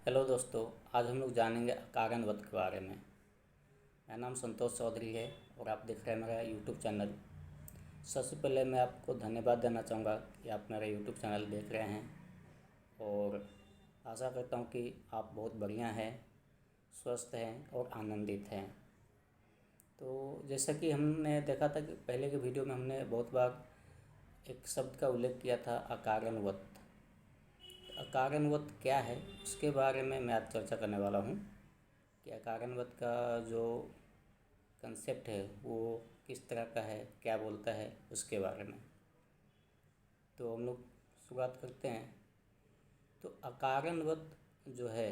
Hello दोस्तों, आज हम लोग जानेंगे अकारण वध के बारे में। मेरा नाम संतोष चौधरी है और आप देख रहे हैं मेरा यूट्यूब चैनल। सबसे पहले मैं आपको धन्यवाद देना चाहूँगा कि आप मेरा यूट्यूब चैनल देख रहे हैं और आशा करता हूँ कि आप बहुत बढ़िया हैं, स्वस्थ हैं और आनंदित हैं। तो जैसा कि हमने देखा था कि पहले के वीडियो में हमने बहुत बार एक शब्द का उल्लेख किया था, अकारण वध। अकारण वध क्या है उसके बारे में मैं आज चर्चा करने वाला हूँ कि अकारण वध का जो कंसेप्ट है वो किस तरह का है, क्या बोलता है उसके बारे में। तो हम लोग शुरुआत करते हैं। तो अकारण वध जो है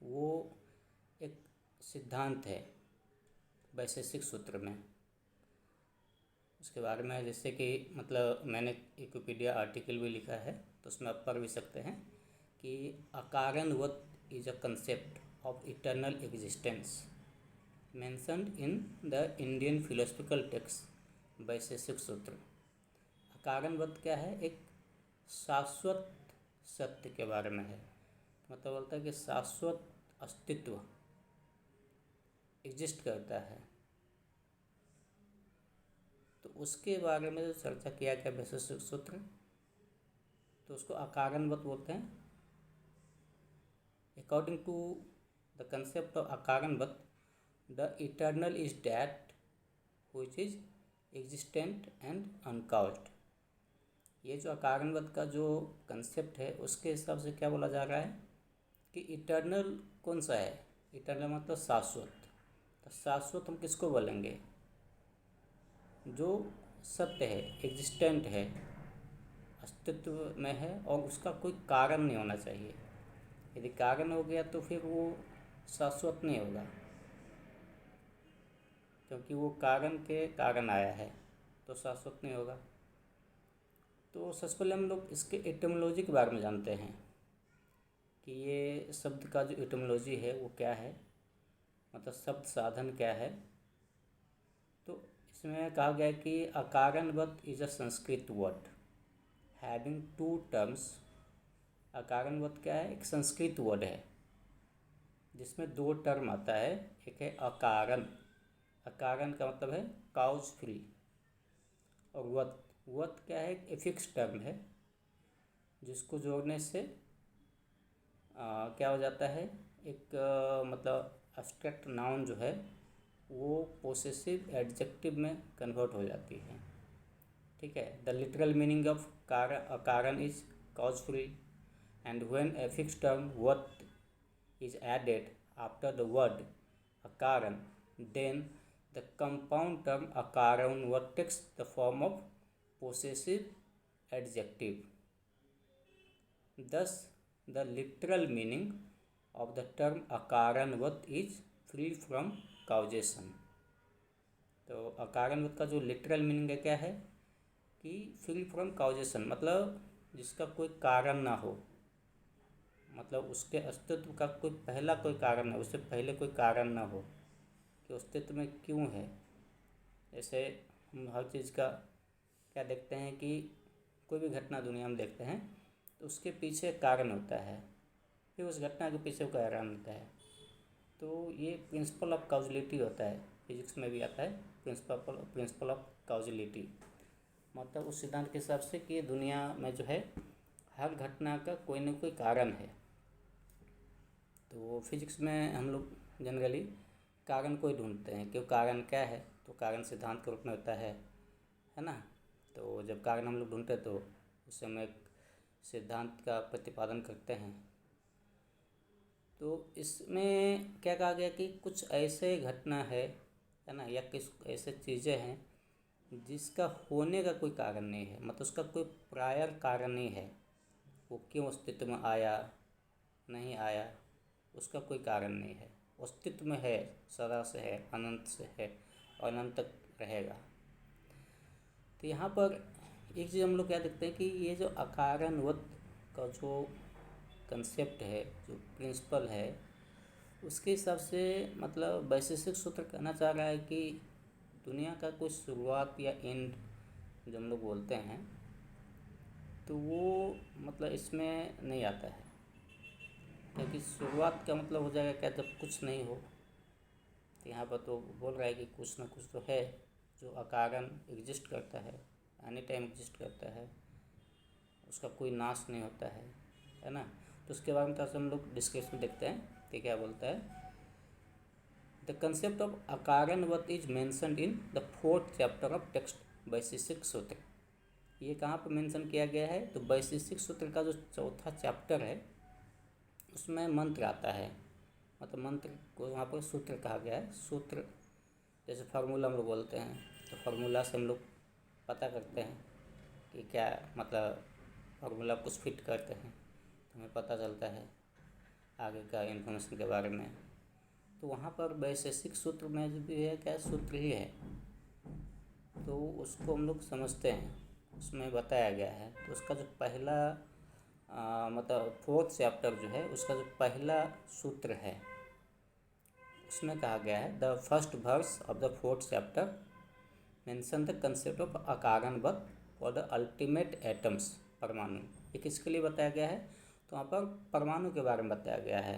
वो एक सिद्धांत है वैशेषिक सूत्र में। उसके बारे में जैसे कि मतलब मैंने विकिपीडिया आर्टिकल भी लिखा है तो उसमें आप पढ़ भी सकते हैं कि अकारण वध is a concept of eternal existence mentioned in the Indian philosophical text Vaisheshika Sutra. अकारण वध क्या है? एक शाश्वत सत्य के बारे में है। मतलब बोलता है कि शाश्वत अस्तित्व एग्जिस्ट करता है, तो उसके बारे में जो चर्चा किया गया वैशेषिक सूत्र, तो उसको अकारण वध बोलते हैं। According to the concept of अकारण वध, the eternal is that which is existent and uncaused. ये जो अकारण वध का जो कंसेप्ट है उसके हिसाब से क्या बोला जा रहा है कि इटर्नल कौन सा है? इटर्नल मतलब शाश्वत। तो शाश्वत हम किसको बोलेंगे? जो सत्य है, एग्जिस्टेंट है, अस्तित्व में है और उसका कोई कारण नहीं होना चाहिए। यदि कारण हो गया तो फिर वो शाश्वत नहीं होगा, क्योंकि वो कारण के कारण आया है तो शाश्वत नहीं होगा। तो सबसे पहले हम लोग इसके एटिमोलॉजी के बारे में जानते हैं कि ये शब्द का जो एटिमोलॉजी है वो क्या है, मतलब शब्द साधन क्या है। तो इसमें कहा गया कि अकारण वध is a Sanskrit word having two terms. अकारण वध क्या है? एक संस्कृत वर्ड है जिसमें दो टर्म आता है। एक है अकारण, अकारण का मतलब है काउज फ्री, और वध, वध क्या है? एक एफिक्स टर्म है जिसको जोड़ने से क्या हो जाता है, एक मतलब एब्स्ट्रैक्ट नाउन जो है वो पोसेसिव एडजेक्टिव में कन्वर्ट हो जाती है। ठीक है। The literal meaning of karan is cause free, and when a fixed term what is added after the word akaran, then the compound term akaran what takes the form of possessive adjective. Thus the literal meaning of the term akaran what is free from causation. तो अकारण वध का जो literal meaning है क्या है कि free from काउजेशन, मतलब जिसका कोई कारण ना हो, मतलब उसके अस्तित्व का कोई कारण ना, उससे पहले कोई कारण ना हो कि अस्तित्व में क्यों है। जैसे हम हर चीज़ का क्या देखते हैं कि कोई भी घटना दुनिया में देखते हैं तो उसके पीछे कारण होता है, फिर उस घटना के पीछे कारण होता है। तो ये प्रिंसिपल ऑफ काउजिलिटी होता है, फिजिक्स में भी आता है प्रिंसिपल ऑफ काउजिलिटी। मतलब उस सिद्धांत के हिसाब से कि दुनिया में जो है हर घटना का कोई न कोई कारण है। तो फिजिक्स में हम लोग जनरली कारण को ही ढूंढते हैं कि कारण क्या है, तो कारण सिद्धांत के रूप में होता है ना। तो जब कारण हम लोग ढूंढते हैं तो उससे हम एक सिद्धांत का प्रतिपादन करते हैं। तो इसमें क्या कहा गया कि कुछ ऐसे घटना है ना, या किस ऐसे चीज़ें हैं जिसका होने का कोई कारण नहीं है, मतलब उसका कोई प्रायर कारण नहीं है। वो क्यों अस्तित्व में आया, नहीं आया, उसका कोई कारण नहीं है। अस्तित्व में है, सदा से है, अनंत से है और अनंत तक रहेगा। तो यहाँ पर एक चीज़ हम लोग क्या देखते हैं कि ये जो अकारण वध का जो कंसेप्ट है, जो प्रिंसिपल है, उसके हिसाब से मतलब वैशेषिक सूत्र कहना चाह रहा है कि दुनिया का कोई शुरुआत या एंड जो हम लोग बोलते हैं तो वो मतलब इसमें नहीं आता है, क्योंकि शुरुआत का मतलब हो जाएगा क्या, जब कुछ नहीं हो। तो यहाँ पर तो बोल रहा है कि कुछ ना कुछ तो है जो अकारण एग्जिस्ट करता है, एनी टाइम एग्जिस्ट करता है, उसका कोई नाश नहीं होता है ना। तो उसके बारे में थोड़ा सा हम लोग डिस्कशन देखते हैं कि क्या बोलता है। द कंसेप्ट ऑफ अकारणवत is mentioned in the 4th chapter of text Vaisheshika Sutra. ये कहाँ पर मेंशन किया गया है, तो वैशेषिक सूत्र का जो 4था चैप्टर है उसमें मंत्र आता है, मतलब मंत्र को वहाँ पर सूत्र कहा गया है। सूत्र जैसे फार्मूला हम लोग बोलते हैं, तो फार्मूला से हम लोग पता करते हैं कि क्या मतलब फार्मूला कुछ फिट करते हैं तो हमें पता चलता है आगे का इन्फॉर्मेशन के बारे में। तो वहाँ पर वैशेषिक सूत्र में जो भी है क्या सूत्र ही है, तो उसको हम लोग समझते हैं, उसमें बताया गया है। तो उसका जो पहला मतलब 4th चैप्टर जो है उसका जो पहला सूत्र है उसमें कहा गया है, the first verse of the 4th chapter mention the concept of अकारणवत फॉर द अल्टीमेट एटम्स परमाणु। ये किसके लिए बताया गया है, तो वहाँ पर परमाणु के बारे में बताया गया है।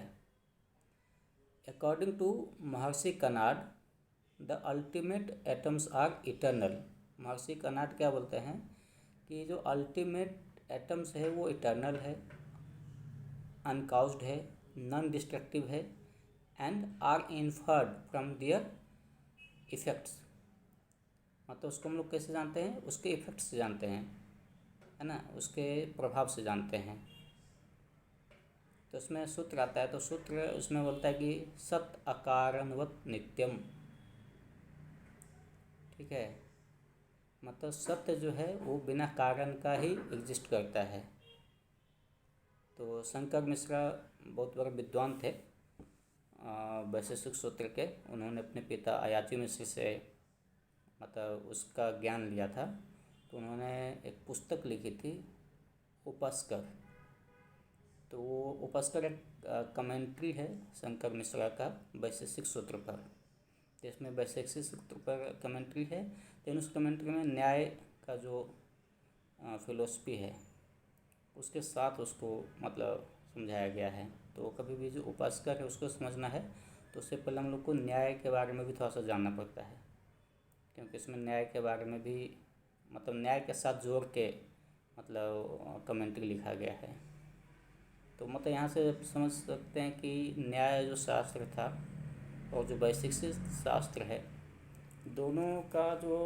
According to Maharshi Kanad the ultimate atoms are eternal. Maharshi Kanad क्या बोलते हैं कि जो अल्टीमेट एटम्स है वो इटर्नल है, अनकाउज्ड है, नॉन डिस्ट्रक्टिव है and are inferred from their effects. मतलब उसको हम लोग कैसे जानते हैं, उसके इफेक्ट से जानते हैं, है ना, उसके प्रभाव से जानते हैं। तो उसमें सूत्र आता है, तो सूत्र उसमें बोलता है कि सत अकारणवत नित्यम। ठीक है, मतलब सत्य जो है वो बिना कारण का ही एग्जिस्ट करता है। तो शंकर मिश्रा बहुत बड़े विद्वान थे वैशेषिक सूत्र के। उन्होंने अपने पिता अयाची मिश्र से मतलब उसका ज्ञान लिया था। तो उन्होंने एक पुस्तक लिखी थी उपस्कर। तो वो उपस्कर एक कमेंट्री है शंकर मिश्रा का वैशेषिक सूत्र पर, जिसमें वैशेषिक सूत्र पर कमेंट्री है। लेकिन उस कमेंट्री में न्याय का जो फिलोसफी है उसके साथ उसको मतलब समझाया गया है। तो कभी भी जो उपासकर है उसको समझना है तो उससे पहले हम लोग को न्याय के बारे में भी थोड़ा सा जानना पड़ता है, क्योंकि इसमें न्याय के बारे में भी मतलब न्याय के साथ जोड़ के मतलब कमेंट्री लिखा गया है। तो मतलब यहाँ से समझ सकते हैं कि न्याय जो शास्त्र था और जो वैशेषिक शास्त्र है, दोनों का जो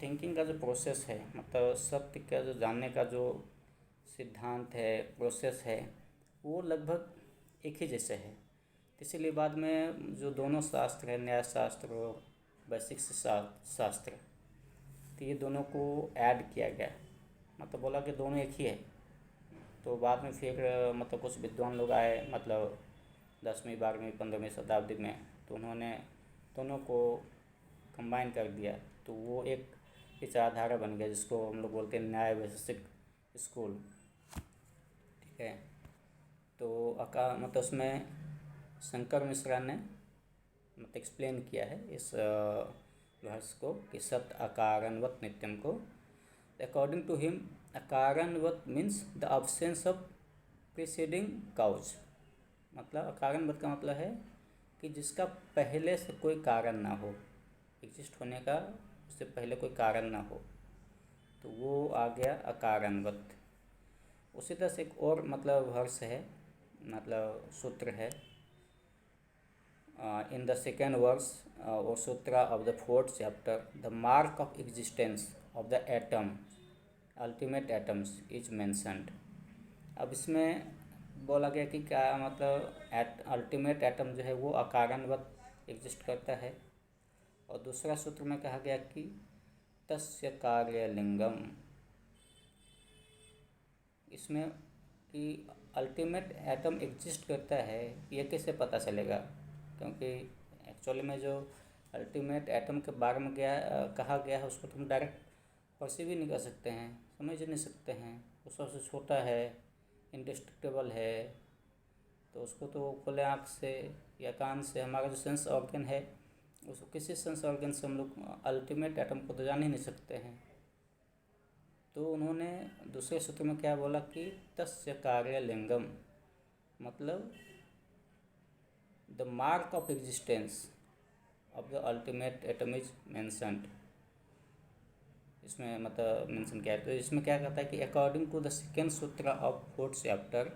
थिंकिंग का जो प्रोसेस है, मतलब सत्य का जो जानने का जो सिद्धांत है, प्रोसेस है, वो लगभग एक ही जैसे है। इसीलिए बाद में जो दोनों शास्त्र है, न्याय शास्त्र और वैशेषिक शास्त्र, तो ये दोनों को ऐड किया गया, मतलब बोला कि दोनों एक ही है। तो बाद में फिर मतलब कुछ विद्वान लोग आए, मतलब 10वीं 12वीं 15वीं शताब्दी में, तो उन्होंने दोनों को कंबाइन कर दिया। तो वो एक विचारधारा बन गया जिसको हम लोग बोलते हैं न्याय वैशेषिक स्कूल। ठीक है, तो मतलब उसमें शंकर मिश्रा ने मतलब एक्सप्लेन किया है इस वर्ष को कि सत अकारणवत नित्यम को। अकॉर्डिंग टू हिम अकारणवत means the absence of preceding cause. मतलब अकारणवत का मतलब है कि जिसका पहले से कोई कारण ना हो, एग्जिस्ट होने का उससे पहले कोई कारण ना हो, तो वो आ गया अकारणवत। उसी तरह से एक और मतलब वर्ष है, मतलब सूत्र है इन द सेकेंड वर्स और सूत्र of the 4th chapter the mark of existence of the atom ultimate atoms is mentioned. अब इसमें बोला गया कि क्या मतलब अल्टीमेट एटम जो है वो अकारणवत एग्जिस्ट करता है। और दूसरा सूत्र में कहा गया कि तस्य कार्यलिंगम, इसमें कि अल्टीमेट एटम एग्जिस्ट करता है ये कैसे पता चलेगा, क्योंकि एक्चुअली में जो अल्टीमेट एटम के बारे में कहा गया है उसको तो हम डायरेक्ट परसीव ही नहीं कर सकते हैं, समझ ही नहीं सकते हैं। वो सबसे छोटा है, इंडिस्ट्रक्टिबल है, तो उसको तो खुले आँख से या कान से हमारा जो सेंस ऑर्गन है उसको किसी सेंस ऑर्गन से हम लोग अल्टीमेट एटम को तो जान ही नहीं सकते हैं। तो उन्होंने दूसरे सूत्र में क्या बोला कि तस्य कार्यलिंगम, मतलब the mark of existence of the ultimate atom is mentioned. इसमें मतलब मेंशन किया है, तो इसमें क्या कहता है कि अकॉर्डिंग टू द सेकेंड सूत्र of fourth chapter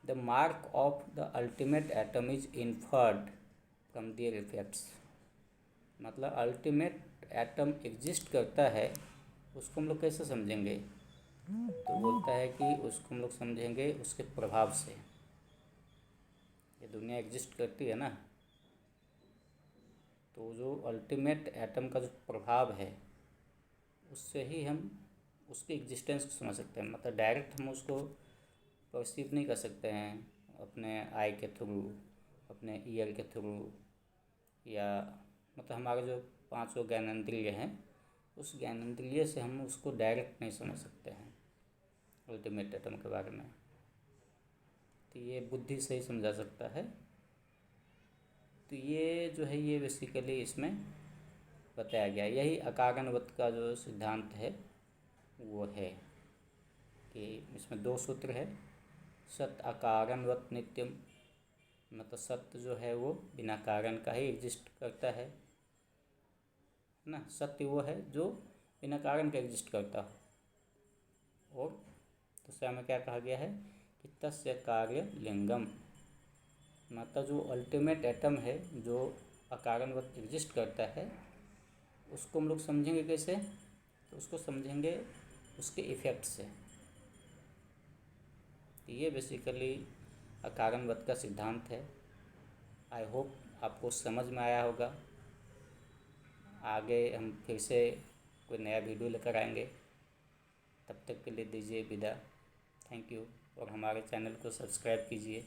the mark of the ultimate atom is inferred from there effects. मतलब अल्टीमेट एटम एग्जिस्ट करता है, उसको हम लोग कैसे समझेंगे? तो बोलता है कि उसको हम लोग समझेंगे उसके प्रभाव से। ये दुनिया एग्जिस्ट करती है ना, तो जो अल्टीमेट एटम का जो प्रभाव है उससे ही हम उसकी एग्जिस्टेंस को समझ सकते हैं। मतलब डायरेक्ट हम उसको परसीव नहीं कर सकते हैं अपने आई के थ्रू, अपने ईयर के थ्रू, या मतलब हमारे जो पांचों ज्ञानेंद्रिय हैं उस ज्ञानेंद्रिय से हम उसको डायरेक्ट नहीं समझ सकते हैं अल्टीमेट एटम के बारे में। तो ये बुद्धि से ही समझा सकता है। तो ये जो है ये बेसिकली इसमें बताया गया। यही अकारणवत का जो सिद्धांत है वो है कि इसमें दो सूत्र है। सत्य अकारणवत नित्यम, मतलब सत्य जो है वो बिना कारण का ही एग्जिस्ट करता है ना। सत्य वो है जो बिना कारण का एग्जिस्ट करता हो। और दूसरा में क्या कहा गया है कि तस्य कार्य लिंगम, मतलब जो अल्टीमेट एटम है जो अकारणवत एग्जिस्ट करता है उसको हम लोग समझेंगे कैसे? तो उसको समझेंगे उसके इफ़ेक्ट से। तो ये बेसिकली अकारणवत का सिद्धांत है। आई होप आपको समझ में आया होगा। आगे हम फिर से कोई नया वीडियो लेकर आएंगे, तब तक के लिए दीजिए विदा। थैंक यू, और हमारे चैनल को सब्सक्राइब कीजिए।